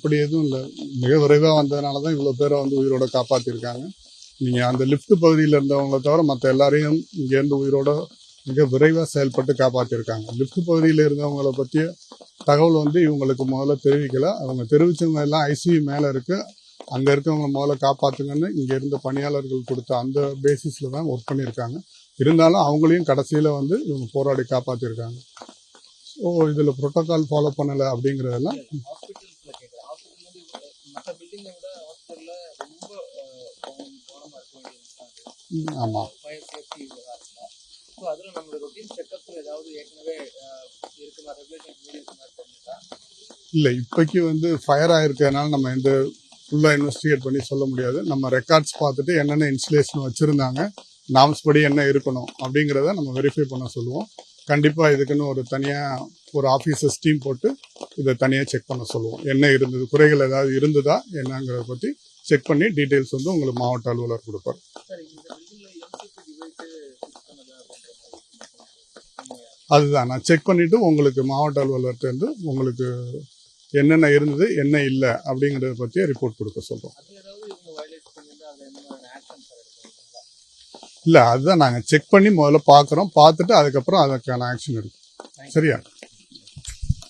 அப்படி எதுவும் இல்லை. மிக விரைவாக வந்ததுனால தான் இவ்வளோ பேரை வந்து உயிரோட காப்பாற்றிருக்காங்க. நீங்கள் அந்த லிஃப்ட் பகுதியில் இருந்தவங்களை தவிர மற்ற எல்லாரையும் இங்கேருந்து உயிரோட மிக விரைவாக செயல்பட்டு காப்பாற்றிருக்காங்க. லிஃப்ட் பகுதியில் இருந்தவங்களை பற்றிய தகவல் வந்து இவங்களுக்கு முதல்ல தெரிவிக்கல. அவங்க தெரிவிச்சவங்க எல்லாம் ஐசியூ மேலே இருக்கு, அங்கே இருக்கவங்க முதல்ல காப்பாற்றுங்கன்னு இங்கே இருந்த பணியாளர்கள் கொடுத்த அந்த பேசிஸில் தான் ஒர்க் பண்ணியிருக்காங்க. இருந்தாலும் அவங்களையும் கடைசியில் வந்து இவங்க போராடி காப்பாற்றிருக்காங்க. ஸோ இதில் ப்ரோட்டோகால் ஃபாலோ பண்ணலை அப்படிங்கிறதெல்லாம் ஆமாம். இல்லை, இப்போக்கி வந்து ஃபயர் ஆகிருக்கிறதுனால நம்ம எந்த ஃபுல்லாக இன்வெஸ்டிகேட் பண்ணி சொல்ல முடியாது. நம்ம ரெக்கார்ட்ஸ் பார்த்துட்டு என்னென்ன இன்ஸ்டலேஷன் வச்சுருந்தாங்க, நாம்ஸ் படி என்ன இருக்கணும் அப்படிங்கிறத நம்ம வெரிஃபை பண்ண சொல்லுவோம். கண்டிப்பாக இதுக்குன்னு ஒரு தனியாக ஒரு ஆஃபீஸர்ஸ் டீம் போட்டு இதை தனியாக செக் பண்ண சொல்லுவோம். என்ன இருந்தது, குறைகள் ஏதாவது இருந்ததா என்னங்கிறத பற்றி செக் பண்ணி டீட்டெயில்ஸ் வந்து உங்களுக்கு மாவட்ட அலுவலர் கொடுப்பார். அதுதான் நான் செக் பண்ணிவிட்டு உங்களுக்கு மாவட்ட அலுவலர்கிட்டருந்து உங்களுக்கு என்னென்ன இருந்தது என்ன இல்லை அப்படிங்கிறத பற்றிய ரிப்போர்ட் கொடுக்க சொல்கிறோம். இல்லை, அதுதான் நாங்கள் செக் பண்ணி முதல்ல பார்க்குறோம். பார்த்துட்டு அதுக்கப்புறம் அதுக்கான ஆக்ஷன் எடுக்கும். சரியா?